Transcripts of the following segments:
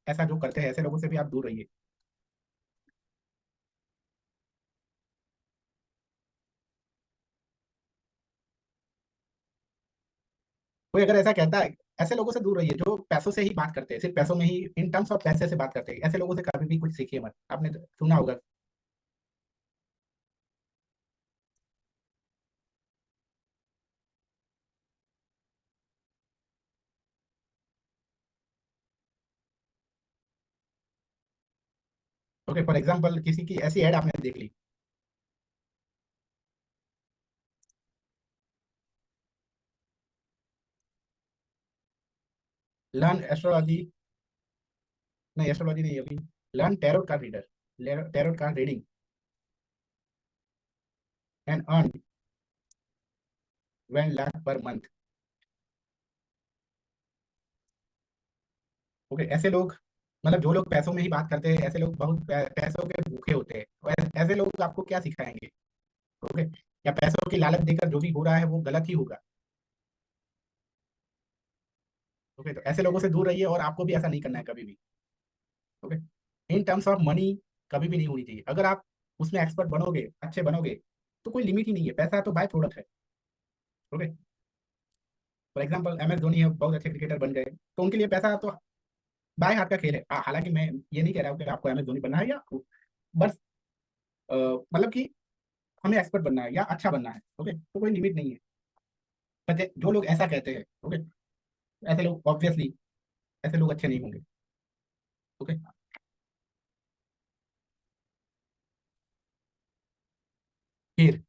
ऐसा जो करते हैं ऐसे लोगों से भी आप दूर रहिए। कोई अगर ऐसा कहता है, ऐसे लोगों से दूर रहिए जो पैसों से ही बात करते हैं, सिर्फ पैसों में ही, इन टर्म्स ऑफ पैसे से बात करते हैं। ऐसे लोगों से कभी भी कुछ सीखिए मत। आपने तो सुना होगा। ओके, फॉर एग्जाम्पल किसी की ऐसी एड आपने देख ली, लर्न एस्ट्रोलॉजी, नहीं एस्ट्रोलॉजी नहीं अभी, learn tarot card reader, tarot card reading and earn 1 lakh per month. Okay, ऐसे लोग, मतलब जो लोग पैसों में ही बात करते हैं, ऐसे लोग बहुत पैसों के भूखे होते हैं। और ऐसे लोग आपको क्या सिखाएंगे? ओके, या पैसों की लालच देकर जो भी हो रहा है वो गलत ही होगा। ओके, तो ऐसे लोगों से दूर रहिए, और आपको भी ऐसा नहीं करना है कभी भी। Okay, in terms of money कभी भी नहीं होनी चाहिए। अगर आप उसमें एक्सपर्ट बनोगे, अच्छे बनोगे, तो कोई लिमिट ही नहीं है। पैसा तो बाय प्रोडक्ट है। Okay, for example M S Dhoni है, बहुत अच्छे क्रिकेटर बन गए, तो उनके लिए पैसा तो बाय हाथ का खेल है। हालांकि मैं ये नहीं कह रहा हूँ कि आपको एम एस धोनी बनना है, या बस मतलब कि हमें एक्सपर्ट बनना है या अच्छा बनना है। ओके, तो कोई लिमिट नहीं है। पर जो लोग ऐसा कहते हैं, ओके, ऐसे लोग ऑब्वियसली, ऐसे लोग अच्छे नहीं होंगे। ओके, फिर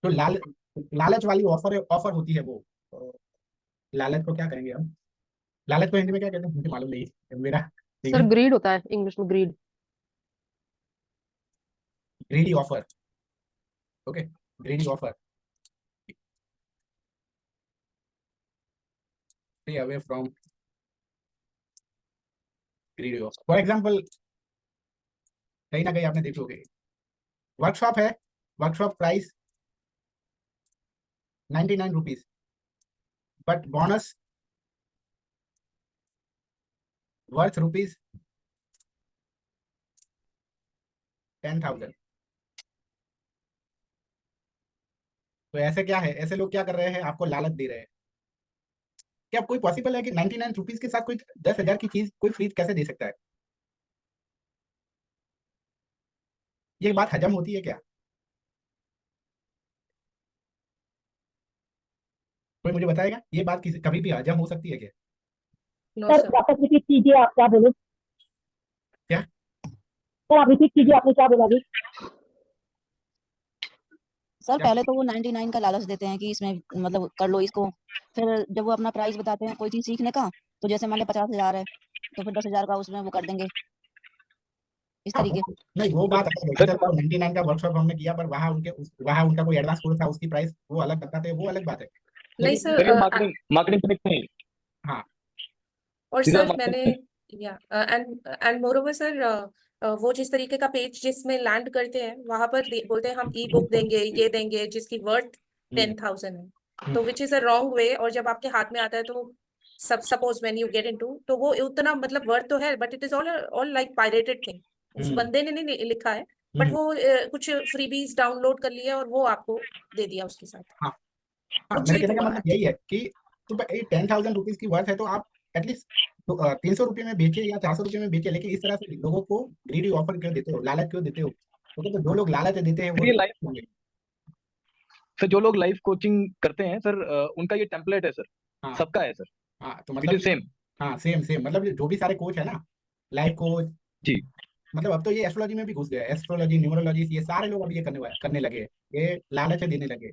तो लालच वाली ऑफर ऑफर होती है वो, लालच को क्या कहेंगे हम? लालच को हिंदी में क्या कहते हैं मुझे मालूम नहीं है मेरा, ठीक सर है। ग्रीड होता है इंग्लिश में, greed. Greedy offer. Okay, greedy offer, stay away from greedy offer. For example, कहीं ना कहीं आपने देखोगे, वर्कशॉप है, workshop price 99 rupees, but bonus worth rupees 10,000। तो ऐसे क्या है, ऐसे लोग क्या कर रहे हैं, आपको लालच दे रहे हैं। क्या कोई पॉसिबल है कि 99 रुपीज के साथ कोई 10,000 की चीज कोई फ्री कैसे दे सकता है? ये बात हजम होती है क्या? कोई मुझे बताएगा ये बात किसी कभी भी हजम हो सकती है क्या? No sir sir. वापस रिपीट कीजिए, आप क्या बोले? क्या? सर आप रिपीट कीजिए, आपने क्या बोला अभी? सर क्या? पहले तो वो 99 का लालच देते हैं कि इसमें मतलब कर लो इसको। फिर जब वो अपना प्राइस बताते हैं कोई चीज सीखने का, तो जैसे मान लो 50,000 है, तो फिर 10,000 का उसमें वो कर देंगे इस हाँ, तरीके से। नहीं वो बात अलग है कि चलो 99 का वर्कशॉप हमने किया, पर वहाँ उनका कोई एडवांस कोर्स था, उसकी प्राइस वो अलग बताते हैं, वो अलग बात है। नहीं लेकिन सर। मार्केटिंग मार्केटिंग कनेक्ट नहीं। हाँ, और सीधा सर मैंने, मार्केटिंग। या एंड मोरोवर सर, वो जिस तरीके का पेज जिसमें लैंड करते हैं वहां पर बोलते हैं हम ई बुक देंगे, ये देंगे जिसकी वर्थ 10,000 है, तो which is a wrong way. और जब आपके हाथ में आता है तो suppose when you get into, तो वो उतना मतलब वर्थ तो है, but it is all like pirated thing. उस बंदे ने नहीं लिखा है, बट वो कुछ फ्रीबीज डाउनलोड कर लिया और वो आपको दे दिया उसके साथ। हाँ, हाँ, कुछ मेरे ही कहने तो का हुआ मतलब यही है कि तो 10,000 रुपीज की वर्थ है, तो आप एटलीस्ट तो 300 रुपये में बेचे या 400 रुपये में बेचे, लेकिन इस तरह से लोगों को ग्रीडी ऑफर क्यों देते हो, लालच क्यों देते हो? तो जो लोग लालच देते हैं वो फिर ये लाइफ फिर जो लोग लाइफ कोचिंग करते हैं सर, उनका ये टेम्पलेट है सर, हाँ, सबका है सर, हाँ, तो इट मतलब इज सेम। हाँ, सेम सेम, मतलब जो भी सारे कोच है ना, लाइफ कोच, जी। मतलब अब तो ये एस्ट्रोलॉजी में भी घुस गया, एस्ट्रोलॉजी, न्यूमरोलॉजी, ये सारे लोग अब ये करने लगे हैं। ये लालच देने लगे।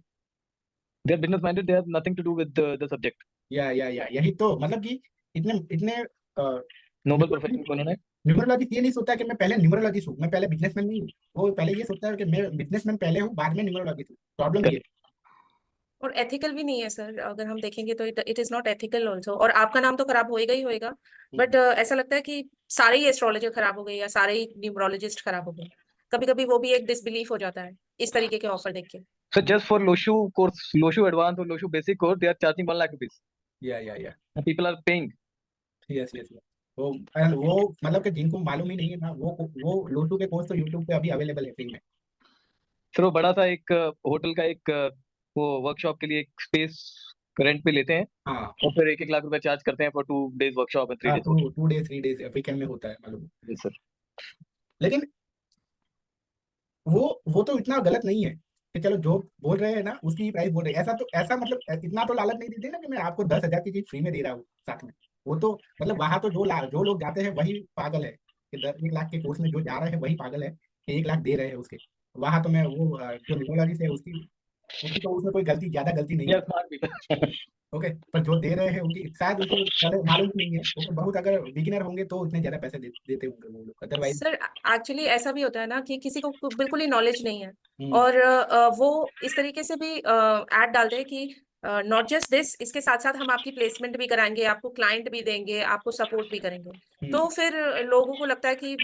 They are business minded, they have nothing to do with the subject. या यही तो मतलब कि इतने इतने नोबल प्रोफेशन को उन्होंने। न्यूमरोलॉजिस्ट ये नहीं सोचता कि मैं पहले न्यूमरोलॉजिस्ट हूँ, मैं पहले बिजनेसमैन नहीं हूँ। वो पहले ये सोचता है कि मैं बिजनेसमैन पहले हूँ, बाद में न्यूमरोलॉजिस्ट हूँ। प्रॉब्लम ये है। और एथिकल भी नहीं है सर, अगर हम देखेंगे तो it is not ethical also, और आपका नाम तो खराब होएगा ही होएगा। बट ऐसा लगता है कि सारे ही एस्ट्रोलॉजर खराब हो गए या सारे ही न्यूमरोलॉजिस्ट खराब हो गए। कभी कभी वो भी एक डिसबिलीफ हो जाता है इस तरीके के ऑफर देख के। So just for Loshu course, Loshu Advanced or Loshu Basic course, they are charging 1 lakh rupees. या And people are paying. Yes yes. वो मतलब कि जिनको मालूम ही नहीं है ना, वो लोटू के कोर्स तो यूट्यूब पे अभी अवेलेबल है फ्री में। फिर वो बड़ा सा एक होटल का एक वो वर्कशॉप के लिए एक स्पेस रेंट पे लेते हैं हाँ और फिर 1-1 लाख रुपए चार्ज करते हैं for 2 days workshop and 3 days 2 days 3 days weekend में होता है मालूम। Yes sir. लेकिन वो तो इतना गलत नहीं है कि चलो जो बोल रहे हैं ना उसकी ही प्राइस बोल रहे हैं। ऐसा मतलब इतना तो लालच नहीं देते ना कि मैं आपको 10,000 की चीज फ्री में दे रहा हूँ साथ में। वो तो मतलब वहां तो जो लोग जाते हैं वही पागल है कि 1 लाख के कोर्स में जो जा रहे हैं वही पागल है कि 1 लाख दे रहे हैं उसके। वहां तो मैं वो जो न्यूमरोलॉजिस्ट है उसकी तो उसमें कोई ज्यादा गलती नहीं है। Smart people. ओके, पर जो दे रहे हैं उनकी शायद उनको पहले मालूम नहीं है। ओके, बहुत अगर बिगिनर होंगे तो उतने ज्यादा पैसे देते होंगे वो लोग, अदरवाइज। सर एक्चुअली ऐसा भी होता है ना कि किसी को बिल्कुल ही नॉलेज नहीं है हम्म और वो इस तरीके से भी ऐड डालते हैं कि नॉट जस्ट दिस, इसके साथ साथ हम आपकी प्लेसमेंट भी कराएंगे, आपको क्लाइंट भी देंगे, आपको सपोर्ट भी करेंगे। हम्म तो फिर लोगों को लगता है कि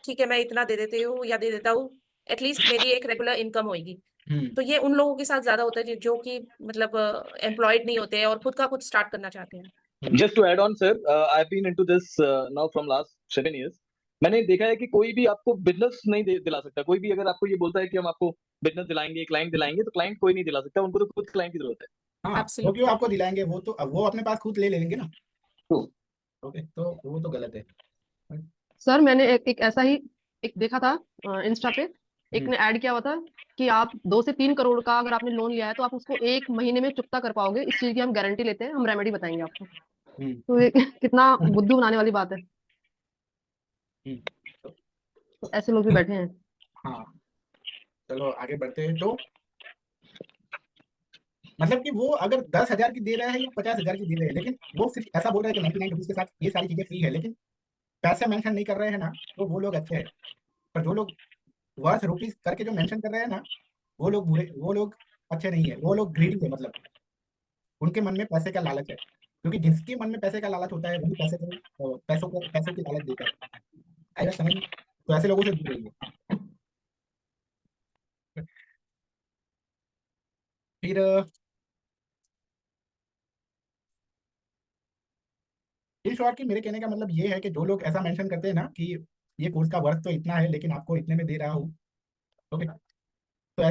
ठीक है, मैं इतना दे देती हूँ या दे देता हूँ, एटलीस्ट मेरी एक रेगुलर इनकम होगी। हम्म तो ये उन लोगों के साथ ज्यादा होता है जो कि मतलब एम्प्लॉयड नहीं होते हैं और खुद का कुछ स्टार्ट करना चाहते हैं। Just to add on sir, I've been into this now from last 7 years. मैंने देखा है कि कोई भी आपको बिजनेस नहीं दिला सकता। कोई भी अगर आपको ये बोलता है कि हम आपको बिजनेस दिलाएंगे, क्लाइंट दिलाएंगे, तो क्लाइंट कोई नहीं दिला सकता। उनको तो खुद क्लाइंट की जरूरत है। हाँ, वो क्यों एब्सोल्युटली। आपको दिलाएंगे? वो तो वो अपने पास खुद ले लेंगे ना। True. ओके, तो वो तो गलत है। सर मैंने एक ऐसा ही एक देखा था इंस्टा पे, एक हम्म ने ऐड किया हुआ था कि आप 2 से 3 करोड़ का अगर आपने लोन लिया है तो आप उसको 1 महीने में चुकता कर पाओगे, इस चीज की हम गारंटी लेते हैं, हम रेमेडी बताएंगे आपको। हम्म तो ये कितना बुद्धू बनाने वाली बात है। हम्म, तो ऐसे लोग भी बैठे हैं। हाँ, चलो आगे बढ़ते हैं। तो मतलब कि वो अगर 10,000 की दे रहा है या 50,000 की दे रहे हैं, लेकिन वो सिर्फ ऐसा बोल रहा है कि 99 रुपीज के साथ ये सारी चीजें फ्री है, लेकिन पैसे मेंशन नहीं कर रहे हैं ना, तो वो लोग अच्छे हैं। पर जो लोग वर्थ रुपीज करके जो मेंशन कर रहे हैं ना, वो लोग बुरे, वो लोग अच्छे नहीं है। वो लोग ग्रीडी है, मतलब उनके मन में पैसे का लालच है। क्योंकि जिसके मन में पैसे का लालच होता है वही पैसों की लालच देता है। आएगा समझ में? तो ऐसे लोगों से दूर रहिए। फिर इन शॉर्ट की मेरे कहने का मतलब ये है कि जो लोग ऐसा मेंशन करते हैं ना कि ये कोर्स का वर्थ तो इतना है लेकिन आपको इतने में दे रहा हूँ, ओके, तो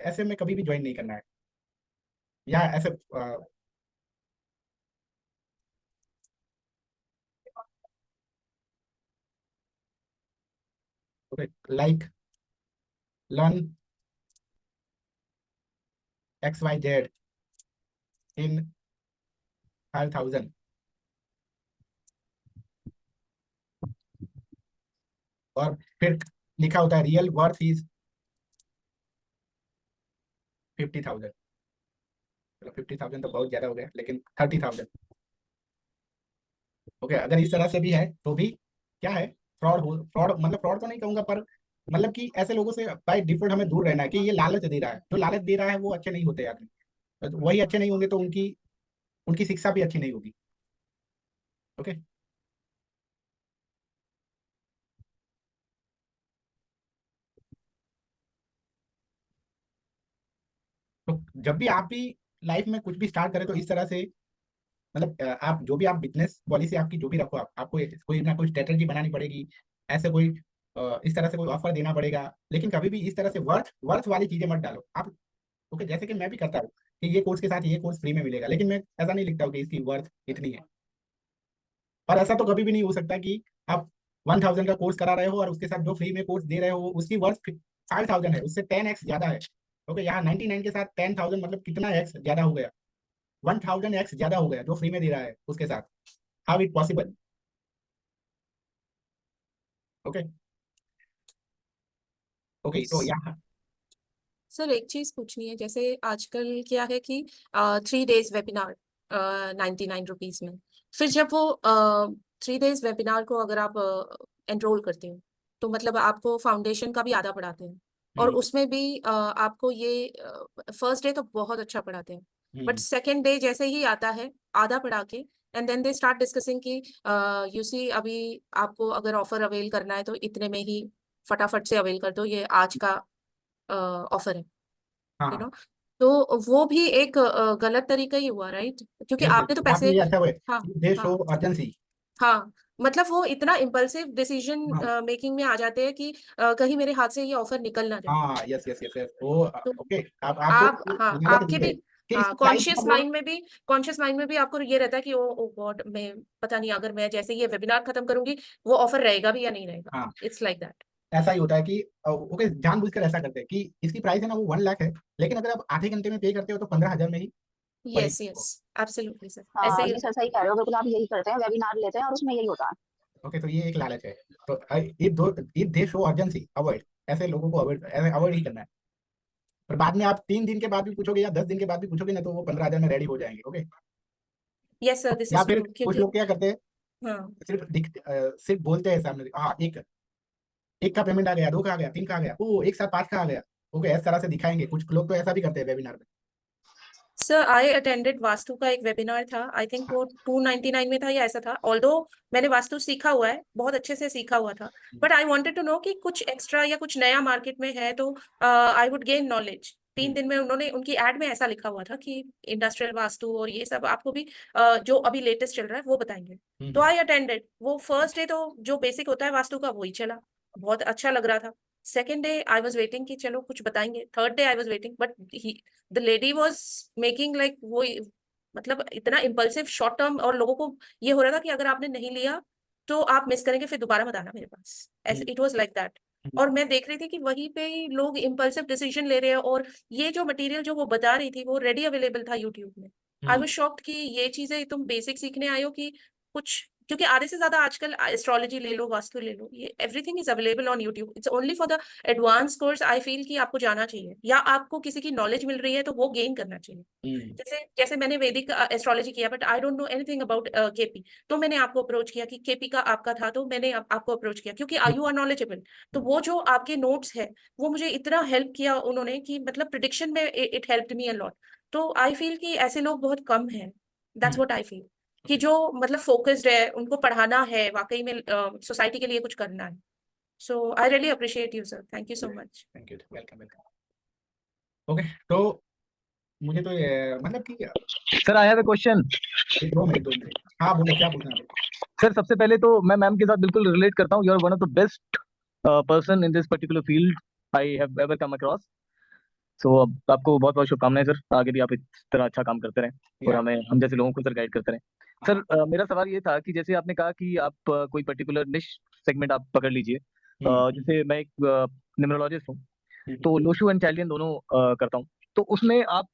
ऐसे में कभी भी ज्वाइन नहीं करना है। या ऐसे ओके, लाइक लर्न XYZ इन 5,000 और फिर लिखा होता है रियल वर्थ इज 50,000। चलो 50,000 तो बहुत ज्यादा हो गया, लेकिन 30,000। ओके, अगर इस तरह से भी है तो भी क्या है, फ्रॉड मतलब फ्रॉड तो नहीं कहूंगा, पर मतलब कि ऐसे लोगों से बाय डिफॉल्ट हमें दूर रहना है कि ये लालच दे रहा है। जो लालच दे रहा है वो अच्छे नहीं होते आदमी। तो वही अच्छे नहीं होंगे तो उनकी उनकी शिक्षा भी अच्छी नहीं होगी। ओके, तो जब भी आप भी लाइफ में कुछ भी स्टार्ट करें तो इस तरह से मतलब आप जो भी आप बिजनेस पॉलिसी आपकी जो भी रखो, आपको कोई ना कोई स्ट्रेटेजी बनानी पड़ेगी। ऐसे कोई इस तरह से कोई ऑफर देना पड़ेगा, लेकिन कभी भी इस तरह से वर्थ वर्थ वाली चीजें मत डालो आप। ओके, जैसे कि मैं भी करता हूँ कि ये कोर्स के साथ ये कोर्स फ्री में मिलेगा, लेकिन मैं ऐसा नहीं लिखता हूँ कि इसकी वर्थ इतनी है। और ऐसा तो कभी भी नहीं हो सकता कि आप 1,000 का कोर्स करा रहे हो और उसके साथ जो फ्री में कोर्स दे रहे हो उसकी वर्थ 5,000 है, उससे 10x ज्यादा है। ओके, यहाँ 99 के साथ 10,000 मतलब कितना एक्स ज्यादा हो गया? 1,000x ज्यादा हो गया जो फ्री में दे रहा है उसके साथ। How it possible? Okay okay, तो यहाँ सर एक चीज पूछनी है, जैसे आजकल क्या है कि 3 days वेबिनार 99 रुपीज में, फिर जब वो 3 days वेबिनार को अगर आप एनरोल करते हो तो मतलब आपको फाउंडेशन का भी आधा पढ़ाते हैं और उसमें भी आपको ये फर्स्ट डे तो बहुत अच्छा पढ़ाते हैं, बट सेकेंड डे जैसे ही आता है आधा पढ़ा के and then they start discussing कि यू सी अभी आपको अगर ऑफर अवेल करना है तो इतने में ही फटाफट से अवेल कर दो, ये आज का ऑफर है, यू हाँ नो। तो वो भी एक गलत तरीका ही हुआ, राइट? क्योंकि यस आपने तो आपके पैसे, लिए अच्छा हुए, हाँ दे हाँ शो अर्जेंसी। हाँ, मतलब वो इतना इम्पल्सिव डिसीजन हाँ मेकिंग में आ जाते हैं कि कहीं मेरे हाथ से ये ऑफर निकल ना जाए। हाँ, यस यस यस यस, वो तो ओके, आप आपको आप, हाँ, लालच आपके देते भी, हैं कि हाँ, इसकी प्राइस बहुत। कॉन्शियस माइंड में भी आपको ये रहता है कि ओ ओ गॉड, मैं पता नहीं अगर मैं जैसे ये वेबिनार खत्म करूंगी वो ऑफर रहेगा भी या नहीं रहेगा। हाँ, इट्स लाइक दैट। ऐसा ही होता है कि ओके, जानबूझकर ऐसा करते हैं कि इसकी प्राइस है ना वो 1 लाख है, लेकिन अगर आप आधे घंटे में पे करते हो तो 15,000 में ही यस पड़ेगी। यस, एब्सोल्युटली सर, ऐसे हाँ ही ये होता सर सही कह रहे हो, बिल्कुल आप यही करते हैं, वेबिनार लेते हैं और उसमें यही होता है। ओके, तो ये एक लालच है। तो if they show urgency, avoid, ऐसे लोगों को अवॉइड ही करना है। पर बाद में आप 3 दिन के बाद भी पूछोगे या 10 दिन के बाद भी पूछोगे ना, तो वो 15,000 में रेडी हो जाएंगे। ओके, है। यस सर, दिस या इज फिर ट्रू, कुछ क्योंकि लोग क्या करते हैं, हाँ सिर्फ बोलते हैं सामने, हाँ एक का पेमेंट आ गया, 2 का आ गया, 3 का आ गया, ओ एक साथ 5 का आ गया। ओके, इस तरह से दिखाएंगे। कुछ लोग तो ऐसा भी करते हैं वेबिनार में। सर, आई अटेंडेड वास्तु का एक वेबिनार था, आई थिंक वो 299 में था या ऐसा था। ऑल्दो मैंने वास्तु सीखा हुआ है, बहुत अच्छे से सीखा हुआ था, but I wanted to know कि कुछ एक्स्ट्रा या कुछ नया मार्केट में है, तो आई वुड गेन नॉलेज। 3 दिन में उन्होंने, उनकी एड में ऐसा लिखा हुआ था कि इंडस्ट्रियल वास्तु और ये सब आपको भी जो अभी लेटेस्ट चल रहा है वो बताएंगे। तो आई अटेंडेड। वो फर्स्ट डे तो जो बेसिक होता है वास्तु का वही चला, बहुत अच्छा लग रहा था। Second day I was waiting कि चलो कुछ बताएंगे। Third day I was waiting, but the lady was making like वो, मतलब इतना इम्पल्सिव शॉर्ट टर्म, और लोगों को ये हो रहा था कि अगर आपने नहीं लिया तो आप मिस करेंगे, फिर दोबारा मत आना मेरे पास, ऐसे इट वाज लाइक दैट। और मैं देख रही थी कि वहीं पे ही लोग इम्पल्सिव डिसीजन ले रहे हैं, और ये जो मटेरियल जो वो बता रही थी वो रेडी अवेलेबल था यूट्यूब में। आई वाज शॉक्ड कि ये चीजें तुम बेसिक सीखने आए हो कि कुछ, क्योंकि आधे से ज्यादा आजकल एस्ट्रोलॉजी ले लो, वास्तु ले लो, ये everything is available on YouTube. It's only for the advance course I feel कि आपको जाना चाहिए, या आपको किसी की नॉलेज मिल रही है तो वो गेन करना चाहिए। जैसे जैसे मैंने वैदिक एस्ट्रोलॉजी किया, but I don't know anything about KP, तो मैंने आपको अप्रोच किया कि केपी का आपका था, तो मैंने आपको अप्रोच किया क्योंकि यू आर नॉलेजेबल। तो वो जो आपके नोट्स है वो मुझे इतना हेल्प किया उन्होंने कि मतलब प्रिडिक्शन में it helped me a lot. तो आई फील कि ऐसे लोग बहुत कम हैं, दैट्स व्हाट आई फील, कि जो मतलब फोकस्ड है, उनको पढ़ाना है वाकई में, सोसाइटी के लिए कुछ करना है। So I really appreciate you sir, thank you so much. Thank you, welcome welcome. Okay, तो मुझे तो मतलब कि sir I have a question. 2 minute हाँ बोलो, क्या पूछना है? सर सबसे पहले तो मैं मैम के साथ बिल्कुल रिलेट करता हूँ। You are one of the best person in this particular field I have ever come across. So अब आपको बहुत बहुत शुभकामनाएं सर, आगे भी आप इस तरह अच्छा काम करते रहें और या हम जैसे लोगों को सर गाइड करते रहें। सर मेरा सवाल ये था कि जैसे आपने कहा कि आप कोई पर्टिकुलर निश सेगमेंट आप पकड़ लीजिए। जैसे मैं एक न्यूमरोलॉजिस्ट हूँ, तो लोशू एंड चैलियन दोनों करता हूँ। तो उसमें आप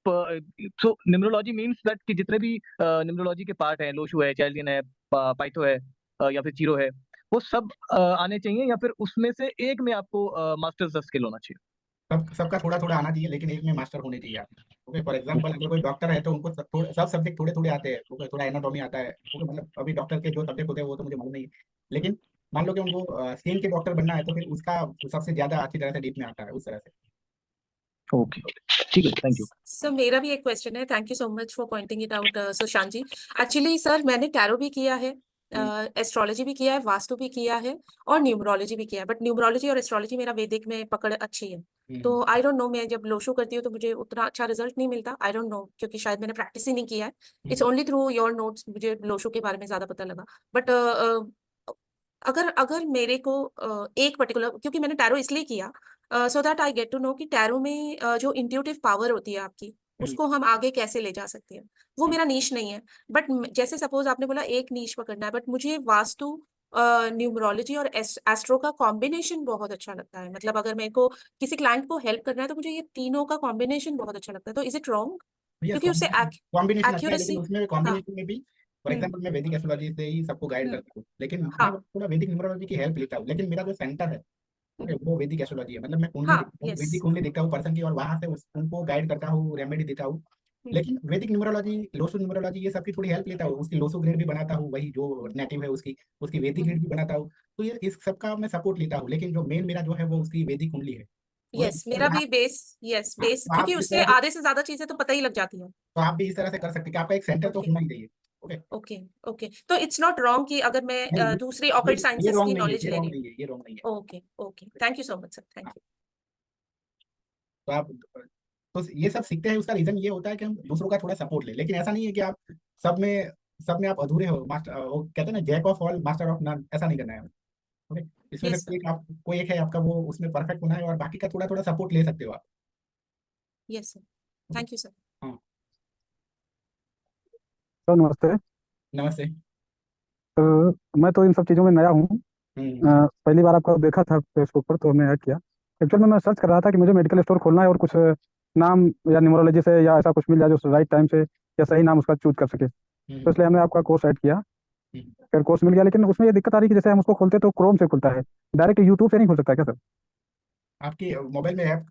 सो न्यूमरोलॉजी मींस दैट कि जितने भी न्यूमरोलॉजी के पार्ट हैं, लोशू है, चैलियन है, पाइथो है, या फिर चीरो है, वो सब आने चाहिए, या फिर उसमें से एक में आपको मास्टर्स स्किल होना चाहिए? सबका थोड़ा थोड़ा आना चाहिए, लेकिन एक में मास्टर होने चाहिए आप। ओके, फॉर एग्जांपल अगर कोई डॉक्टर है तो उनको सब सब्जेक्ट थोड़े थोड़े आते हैं। ओके, थोड़ा एनाटॉमी आता है। ओके, मतलब अभी डॉक्टर के जो सब्जेक्ट होते हैं वो तो मुझे मालूम नहीं है, लेकिन मान लो कि उनको स्किन के डॉक्टर बनना है तो फिर उसका सबसे ज्यादा अच्छी तरह से डीप में आता है, उस तरह से। ओके, ठीक है, थैंक यू। सर मेरा भी एक क्वेश्चन है, thank you so much for pointing it out Sushant ji. Actually sir मैंने टैरो भी किया है, एस्ट्रोलॉजी भी किया है, वास्तु भी किया है, और न्यूमरोलॉजी भी किया है, बट न्यूमरोलॉजी और एस्ट्रोलॉजी मेरा वैदिक में पकड़ अच्छी है। तो आई डोंट नो, मैं जब लोशो करती हूँ तो मुझे उतना अच्छा रिजल्ट नहीं मिलता, आई डोंट नो, क्योंकि शायद मैंने प्रैक्टिस ही नहीं किया है। It's only through your notes मुझे लोशो के बारे में ज्यादा पता लगा। बट अगर अगर मेरे को एक पर्टिकुलर, क्योंकि मैंने टैरो इसलिए किया so that I get to know कि टैरो में जो इंट्यूटिव पावर होती है आपकी, उसको हम आगे कैसे ले जा सकते हैं। वो मेरा नीश नहीं है, बट जैसे सपोज आपने बोला एक नीश पकड़ना है, बट मुझे वास्तु, न्यूमरोलॉजी और एस्ट्रो का कॉम्बिनेशन बहुत अच्छा लगता है। मतलब अगर मेरे को किसी क्लाइंट को हेल्प करना है तो मुझे ये तीनों का कॉम्बिनेशन बहुत अच्छा लगता है। तो इज इट रॉन्ग? यस, क्योंकि उससे कॉम्बिनेशन अच्छा है, लेकिन एक्यूरेसी, उसमें हाँ, कॉम्बिनेशन में भी फॉर हम्म, एग्जांपल मैं वैदिक एस्ट्रोलॉजी से ही सबको गाइड हम्म, करता हूँ, लेकिन मैं हाँ, थोड़ा वैदिक न्यूमरोलॉजी की हेल्प लेता हूँ। लेकिन मेरा जो सेंटर है, ओके, वो वैदिक एस्ट्रोलॉजी है। मतलब मैं कुंडली हाँ, देखता हूँ, यस, वैदिक कुंडली देखता हूँ पर्सन की, और वहां से उनको गाइड करता हूँ, रेमेडी देता हूँ। लेकिन वैदिक न्यूमरोलॉजी, लोसो न्यूमरोलॉजी, ये सबकी थोड़ी हेल्प लेता हूँ। उसकी लोसो ग्रेड भी बनाता हूँ, वही जो नेटिव है उसकी उसकी वैदिक ग्रेड भी बनाता हूँ। तो ये इस सबका मैं सपोर्ट लेता हूँ, लेकिन जो मेन मेरा जो है वो उसकी वैदिक कुंडली है। ओके, यस, मेरा भी बेस, यस हाँ, बेस, तो क्योंकि आप इस उससे तरह से आधे से ज्यादा चीजें तो पता ही लग जाती हैं। तो आप भी इस तरह से कर सकते हैं कि आपका एक सेंटर तो ओके, होना ही चाहिए। ओके, ओके, ओके, तो इट्स नॉट रॉन्ग कि अगर मैं नहीं दूसरी ये ऑकल्ट ये साइंसेस की रॉन्ग नहीं है, नॉलेज ये ले रॉन्ग रही नहीं है, ये रॉन्ग नहीं है। हूँ। Okay, okay, thank you so much sir, thank हाँ, यू। तो आप तो ये सब सीखते हैं, उसका रीजन ये होता है कि हम दूसरों का थोड़ा सपोर्ट ले। लेकिन ऐसा नहीं है कि आप सब में आप अधूरे हो, मास्टर वो कहते हैं ना, jack of all master of none, ऐसा नहीं करना है। ओके, इसमें से यस सर, कोई एक है आपका, वो उसमें परफेक्ट होना है, और बाकी का थोड़ा थोड़ा सपोर्ट ले सकते हो आप। Yes sir, thank you sir. हाँ, सर नमस्ते। नमस्ते। मैं तो इन सब चीज़ों में नया हूँ। पहली बार आपको देखा था फेसबुक पर, तो हमने ऐड किया। एक्चुअल में मैं सर्च कर रहा था कि मुझे मेडिकल स्टोर खोलना है, और कुछ नाम या न्यूमरोलॉजी से या ऐसा कुछ मिल जाए जो राइट टाइम से या सही नाम उसका चूज कर सके, तो इसलिए हमने आपका कोर्स ऐड किया। फिर कोर्स मिल गया, लेकिन उसमें ये दिक्कत आ रही है कि जैसे हम उसको खोलते तो क्रोम से खुलता है, डायरेक्ट यूट्यूब से नहीं खुल सकता क्या सर? आपकी मोबाइल में ऐप,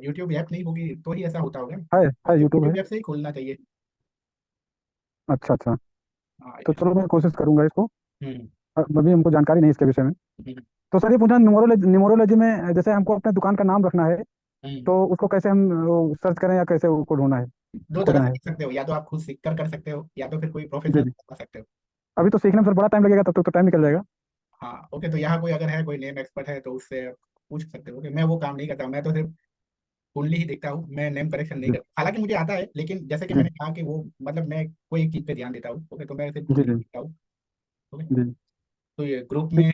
यूट्यूब ऐप नहीं होगी तो ही ऐसा होता होगा। है यूट्यूब है। यूट्यूब ऐप से ही खोलना चाहिए। अच्छा अच्छा, हाँ, तो चलो मैं कोशिश करूंगा इसको। हम्म, अभी हमको जानकारी नहीं इसके विषय में। हम्म, तो सर ये पूछना, न्यूमरोलॉजी में जैसे हमको अपने दुकान का नाम रखना है, हम्म। तो उसको कैसे हम सर्च करें या कैसे उसको ढूंढना है, दो तरह खोजना से है? सीख सकते हो, या तो आप खुद सीख कर सकते हो, या तो फिर कोई जी प्रोफेशनल जी। बता सकते हो। अभी तो सीखने में सर बड़ा टाइम लगेगा, तब तक तो टाइम निकल जाएगा। हाँ, ओके, तो यहाँ कोई अगर है, कोई नेम एक्सपर्ट है तो उससे पूछ सकते हो। ओके, मैं वो काम नहीं करता, मैं तो सिर्फ कुंडली ही देखता हूँ, मैं नेम करेक्शन नहीं जी करता। हालांकि मुझे आता है, लेकिन जैसे कि जी मैंने कहा कि वो मतलब मैं कोई एक चीज पे ध्यान देता हूँ। ओके, तो मैं सिर्फ जी कुंडली जी देखता हूँ। ओके, जी। तो ये ग्रुप ठीक। में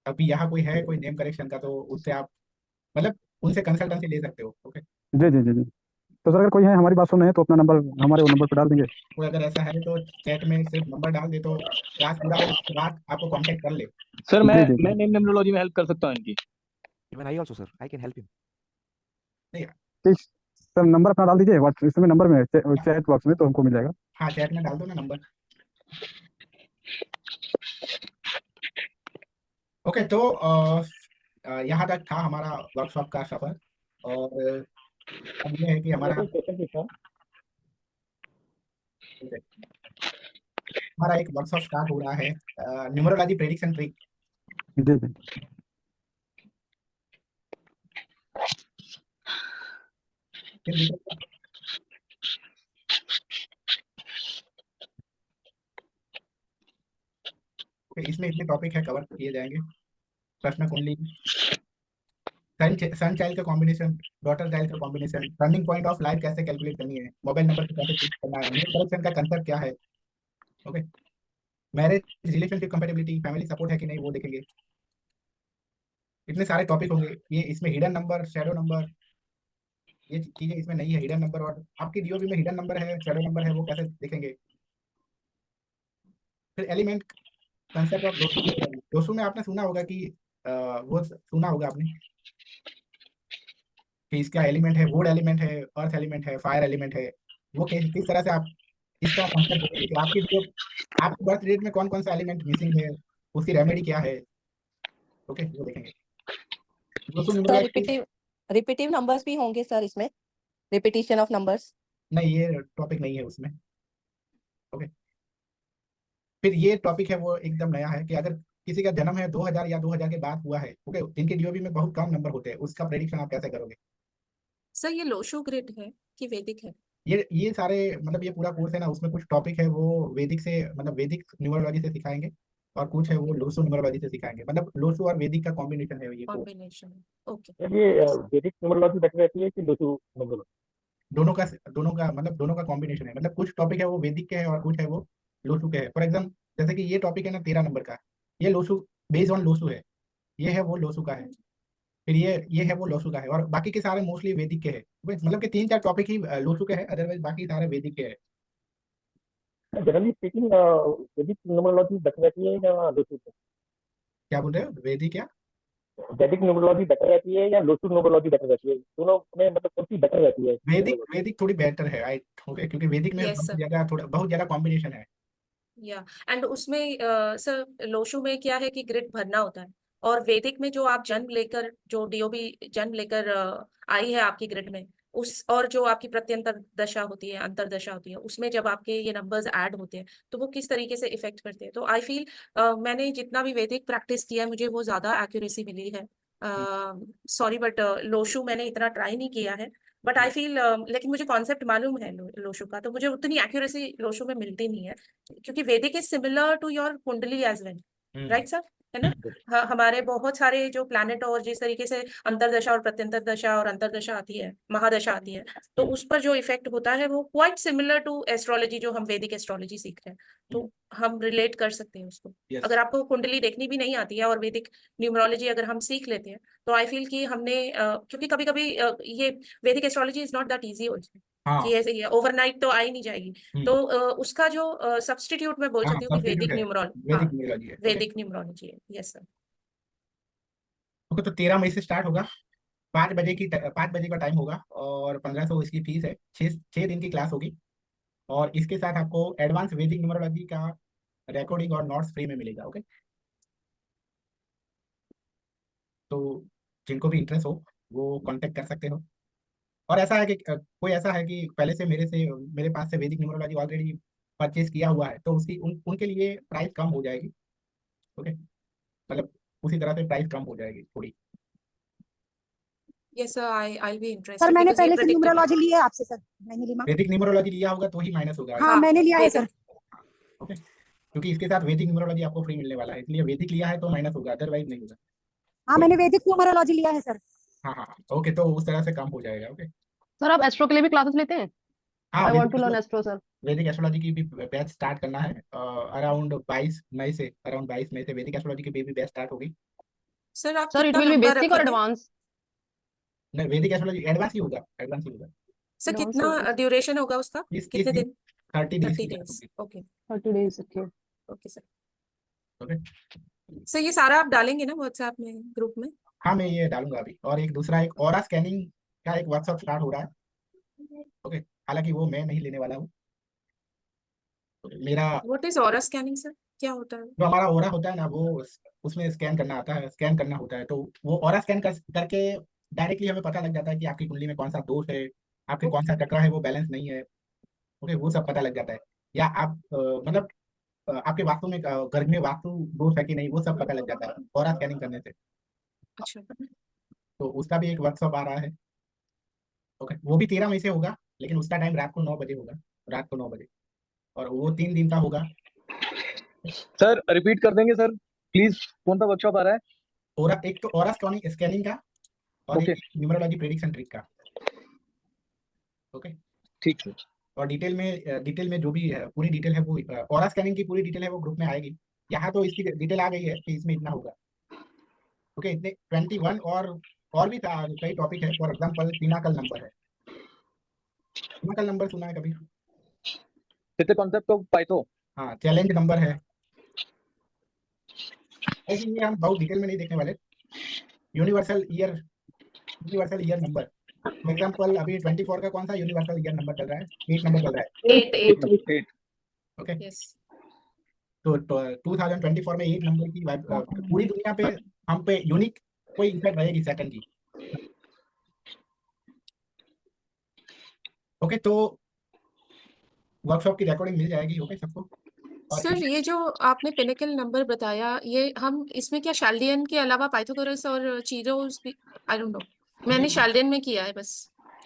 अभी यहाँ कोई है, कोई नेम करेक्शन का, तो उससे आप मतलब उनसे कंसल्टेंसी ले सकते हो। ओके, जी जी जी जी। तो सर अगर कोई है हमारी बात सुन रहे हैं, तो अपना नंबर हमारे वो नंबर पर डाल देंगे। कोई अगर ऐसा है तो चैट में सिर्फ नंबर डाल दे, तो क्लास पूरा हो उसके बाद आपको कांटेक्ट कर ले। सर जी जी मैं जी। नेम न्यूमरोलॉजी में हेल्प कर सकता हूँ इनकी। Even I also, sir. I can help him. नहीं, ठीक। सर नंबर अपना डाल दीजिए, व्हाट्सएप इसमें नंबर में चैट बॉक्स में, तो हमको मिल जाएगा। हाँ, चैट में डाल दो ना नंबर। ओके, तो यहाँ तक था हमारा वर्कशॉप का सफर। और अब ये है कि मेरा हमारा कोई क्वेश्चन पूछा। हमारा एक वर्कशॉप स्टार्ट हो रहा है, न्यूमरोलॉजी प्रेडिक्शन ट्रिक। जी जी। इसमें इतने टॉपिक है, कवर किए जाएंगे। प्रश्न कुंडली, सन चाइल्ड का कॉम्बिनेशन, डॉटर चाइल्ड का combination, turning point of life कैसे कैलकुलेट करनी है, मोबाइल नंबर को कैसे चेक करना है, नेम करेक्शन का कंसेप्ट क्या है। Okay, marriage relationship compatibility, family support है कि नहीं, वो देखेंगे। इतने सारे टॉपिक होंगे ये। इसमें हिडन नंबर, शैडो नंबर, ये चीजें इसमें नहीं है। हिडन नंबर, और आपकी डीओबी में हिडन नंबर है, शैडो नंबर है, वो कैसे देखेंगे। फिर element, concept of Losu. Losu में आपने सुना होगा कि वो सुना होगा आपने कि इसका एलिमेंट है, वुड एलिमेंट है, अर्थ एलिमेंट है, फायर एलिमेंट है। वो किस तरह से आप इसका कंसेप्ट देखेंगे कि आपकी बर्थ डेट में कौन कौन सा एलिमेंट मिसिंग है, उसकी रेमेडी क्या है। ओके, वो देखेंगे। Losu sir numerology. Repetitive numbers भी होंगे सर इसमें, रिपीटिशन ऑफ नंबर्स? नहीं, ये टॉपिक नहीं है उसमें। ओके, फिर ये टॉपिक है वो एकदम नया है कि अगर किसी का जन्म है 2000 या 2000 के बाद हुआ है, ओके, जिनके डीओबी में बहुत कम नंबर होते हैं, उसका प्रेडिक्शन आप कैसे करोगे। सर ये लोशो ग्रिड है कि वैदिक है? ये सारे मतलब ये पूरा कोर्स है ना, उसमें कुछ टॉपिक है वो वैदिक से, मतलब वैदिक न्यूमरोलॉजी से सिखाएंगे, और कुछ है वो लोसो न्यूमरोलॉजी से सिखाएंगे। मतलब लोसो और वैदिक का कॉम्बिनेशन है ये कोर्स। कॉम्बिनेशन। ओके सर ये वैदिक न्यूमरोलॉजी बेटर रहती है कि लोसू न्यूमरोलॉजी? दोनों का कॉम्बिनेशन है। मतलब कुछ टॉपिक है वो वैदिक के है, और कुछ है वो लोसु के है। फॉर एग्जाम्पल, जैसे कि ये टॉपिक है ना 13 नंबर का, ये लोसु बेस्ड ऑन लोसु है, ये है वो लोसु का है। फिर ये है वो लोसु का है, और बाकी के सारे मोस्टली वैदिक के है। मतलब कि 3-4 टॉपिक ही लोसु के है, अदरवाइज बाकी सारे वैदिक के है। जनरली स्पीकिंग वैदिक न्यूमरोलॉजी बेटर रहती है या लोसू? क्या बोल रहे हो, वैदिक क्या? वैदिक न्यूमरोलॉजी बेटर रहती है या लोसू न्यूमरोलॉजी बेटर रहती है? दोनों में मतलब कौन सी बेटर रहती है वैदिक न्यूमरोलॉजी? वैदिक थोड़ी बेटर है, आई, ओके, क्योंकि वैदिक में यस सर। बहुत ज्यादा कॉम्बिनेशन है। या एंड उसमें सर लोशो में क्या है कि ग्रिड भरना होता है, और वैदिक में जो आप जन्म लेकर, जो डीओबी जन्म लेकर आई है आपकी ग्रिड में, उस और जो आपकी प्रत्यंतर दशा होती है, अंतरदशा होती है, उसमें जब आपके ये नंबर्स ऐड होते हैं तो वो किस तरीके से इफेक्ट करते हैं। तो आई फील मैंने जितना भी वैदिक प्रैक्टिस किया है, मुझे वो ज्यादा एक्यूरेसी मिली है। सॉरी बट लोशो मैंने इतना ट्राई नहीं किया है, बट आई फील लेकिन मुझे कॉन्सेप्ट मालूम है लोशो का, तो मुझे उतनी एक्यूरेसी लोशो में मिलती नहीं है, क्योंकि वैदिक इज सिमिलर टू योर कुंडली एज वेल, राइट सर? है ना। हमारे बहुत सारे जो प्लैनेट और जिस तरीके से अंतरदशा और प्रत्यंतर दशा और अंतरदशा आती है, महादशा आती है, तो उस पर जो इफेक्ट होता है वो क्वाइट सिमिलर टू एस्ट्रोलॉजी, जो हम वैदिक एस्ट्रोलॉजी सीख रहे हैं, तो हम रिलेट कर सकते हैं उसको। Yes. अगर आपको कुंडली देखनी भी नहीं आती है और वैदिक न्यूमरोलॉजी अगर हम सीख लेते हैं, तो आई फील कि हमने क्योंकि कभी कभी ये वैदिक astrology is not that easy also, हाँ कि ऐसे ही ओवरनाइट तो आ ही नहीं जाएगी। तो उसका जो सब्स्टिट्यूट मैं बोल हाँ सकती हूँ कि सब्स्टिट्यूट वैदिक है, न्यूमरोलॉजी, वैदिक हाँ न्यूमरोलॉजी है। ओके वैदिक न्यूमरोलॉजी है। Yes sir. ओके, तो 13 मई से स्टार्ट होगा, 5 बजे का टाइम होगा और 1500 इसकी फीस है। 6 दिन की क्लास होगी और इसके साथ आपको एडवांस वैदिक न्यूमरोलॉजी का रिकॉर्डिंग और नोट्स फ्री में मिलेगा। ओके, तो जिनको भी इंटरेस्ट हो वो कांटेक्ट कर सकते हो। और ऐसा है कि कोई ऐसा है कि पहले से मेरे पास से वैदिक न्यूमरोलॉजी ऑलरेडी परचेज किया हुआ है, तो उनके लिए प्राइस कम हो जाएगी। ओके, मतलब उसी तरह से प्राइस कम हो जाएगी थोड़ी। यस सर, आई बी सर इंटरेस्टेड मैंने बिकॉज ये पहले से प्रेडिक्टेबल। न्यूमरोलॉजी लिया है आपसे सर, मैंने लीमा। वैदिक न्यूमरोलॉजी लिया होगा तो ही माइनस होगा। हाँ मैंने लिया है सर। वैदिक। ओके, क्योंकि इसके साथ वैदिक न्यूमरोलॉजी आपको फ्री मिलने वाला है, इसलिए वैदिक लिया है तो माइनस होगा, अदरवाइज नहीं होगा। हाँ मैंने वैदिक न्यूमरोलॉजी लिया है सर। हाँ हाँ हाँ, ओके, तो उस तरह से कम हो जाएगा। ओके, सर आप एस्ट्रो के लिए भी क्लासेस लेते हैं? हाँ, I want to learn astro sir. वैदिक एस्ट्रोलॉजी की भी बैच स्टार्ट करना है अराउंड 22 मई से वैदिक एस्ट्रोलॉजी की भी बैच स्टार्ट होगी। सर आप सर इट कितना विल बी लंबा बेसिक और रखेंगे? एडवांस? नहीं, वैदिक एस्ट्रोलॉजी एडवांस ही होगा, एडवांस ही होगा। सर एडवांस कितना होगा। ड्यूरेशन होगा उसका, इस कितने दिन? 30 डेज 30 की class डेज। होगी। Okay 30 days. Okay okay sir. Okay, sir ये सारा आप डालेंगे ना व्हाट्सएप में, ग्रुप में? हाँ मैं ये डालूंगा अभी। और एक दूसरा एक ऑरा स्कैनिंग का एक वर्कशॉप स्टार्ट हो रहा है। ओके, हालांकि वो मैं नहीं लेने वाला हूँ। मेरा what is aura scanning sir, क्या होता है? जो हमारा ओरा होता है ना, वो उसमें स्कैन करना होता है, तो वो ओरा स्कैन करके डायरेक्टली हमें पता लग जाता है कि आपकी कुंडली में कौन सा दोष है, आपके कौन सा चक्र है वो बैलेंस नहीं है। ओके, वो सब पता लग जाता है। या आप मतलब आपके वास्तु में घर में वास्तु दोष है कि नहीं, वो सब पता लग जाता है ओरा स्कैनिंग करने से। अच्छा तो उसका भी एक वर्कशॉप आ रहा है। ओके, वो भी 13 मई से होगा, लेकिन उसका टाइम रात को 9 बजे होगा, रात को 9 बजे, और वो 3 दिन का होगा। सर रिपीट कर देंगे सर प्लीज, कौन सा वर्कशॉप आ रहा है? एक तो ओरा स्कैनिंग का और ओके एक न्यूमरोलॉजी प्रेडिक्शन ट्रिक का। ओके, ठीक है। और डिटेल में जो भी है, पूरी डिटेल है वो ओरा स्कैनिंग की पूरी डिटेल है वो ग्रुप में आएगी। यहाँ तो इसकी डिटेल आ गई है कि इसमें इतना होगा। ओके, इतने 21 और भी कई टॉपिक है। फॉर एग्जांपल पिनाकल नंबर है। पिनाकल नंबर सुना है कभी? कितने कॉन्सेप्ट ऑफ पाइथो? हाँ, चैलेंज नंबर है। लेकिन ये हम बहुत डिटेल में नहीं देखने वाले। Universal year number, for example अभी 24 का कौन सा यूनिवर्सल ईयर नंबर चल रहा है? 8 नंबर चल रहा है। 8 ओके, यस। तो 2024 में 8 नंबर की पूरी दुनिया पे हम पे यूनिक कोई इफेक्ट रहेगी सैटर्न की। ओके, तो वर्कशॉप की रिकॉर्डिंग मिल जाएगी। ओके सबको। और सर ये जो आपने पिनिकल नंबर बताया, ये हम इसमें क्या शाल्डियन के अलावा पाइथागोरस और चीरोस भी, आई डोंट नो, मैंने शाल्डियन में किया है बस।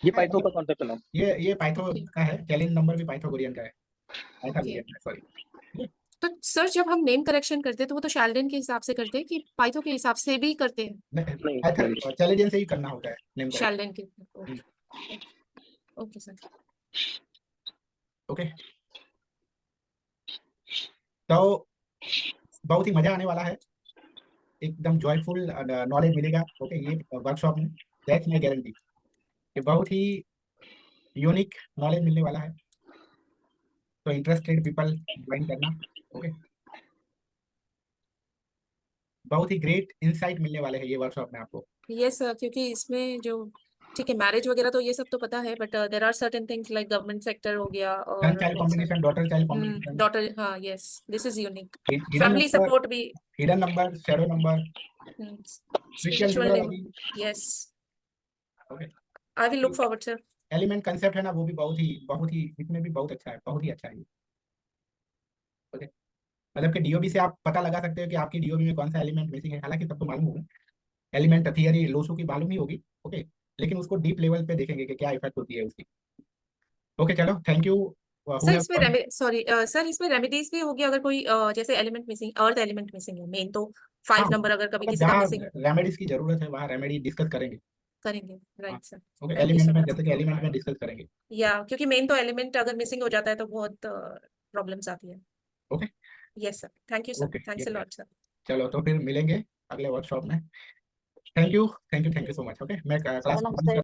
ये पाइथो का कॉन्सेप्ट है ना? ये पाइथो का है, चैलेंज नंबर भी पाइथागोरियन का है, ओके, पाइथागोरियन का, सॉरी। तो सर जब हम नेम करेक्शन करते हैं तो वो तो शाल्डियन के हिसाब से करते हैं कि पाइथो के हिसाब से भी करते हैं? चैलेंज से ही करना होता है नेम करेक्ट। शाल्डियन के। Okay sir. ओके, तो बहुत ही मजा आने वाला है, एकदम जॉयफुल नॉलेज मिलेगा। ओके, ये वर्कशॉप में दैट्स माय गारंटी कि बहुत ही यूनिक नॉलेज मिलने वाला है। तो इंटरेस्टेड पीपल ज्वाइन करना। ओके, बहुत ही ग्रेट इंसाइट मिलने वाले हैं ये वर्कशॉप में आपको। यस सर, क्योंकि इसमें जो, ठीक है मैरिज वगैरह तो ये सब तो पता है, but there are certain things like government sector हो गया सन और child combination, daughter child combination, daughter, हाँ yes, this is unique. Hidden family number, support भी, shadow number, spiritual spiritual, numerology. Yes, okay, I will look forward sir. Element concept है ना, वो भी बहुत ही इसमें भी बहुत अच्छा है, बहुत ही अच्छा है। ओके, मतलब कि डीओबी से आप पता लगा सकते हो कि आपकी डीओबी में कौन सा एलिमेंट मिसिंग है। हालांकि सबको मालूम होगा, एलिमेंट थियरी लोसू की मालूम ही होगी। ओके, लेकिन उसको डीप लेवल पे देखेंगे कि क्या इफेक्ट होती है उसकी। ओके, चलो, थैंक यू। सर इसमें सॉरी सर, इसमें रेमेडीज भी होगी अगर कोई जैसे element missing, earth element missing है मेन, तो 5 हाँ नंबर अगर कभी मतलब किसी का जहाँ मिसिंग रेमेडीज की जरूरत है वहाँ रेमेडी डिस्कस करेंगे। करेंगे, हाँ right sir, okay, thank you so element में मच। जैसे कि एलिमेंट में डिस्कस करेंगे। या क्योंकि मेन तो एलिमेंट अगर मिसिंग हो जाता है तो बहुत प्रॉब्लम्स आती है। Okay yes sir, thank you sir, okay thanks a lot sir. चलो तो फिर मिलेंगे अगले वर्कशॉप में। Thank you so much. Okay मैं क्लास सर नमस्ते।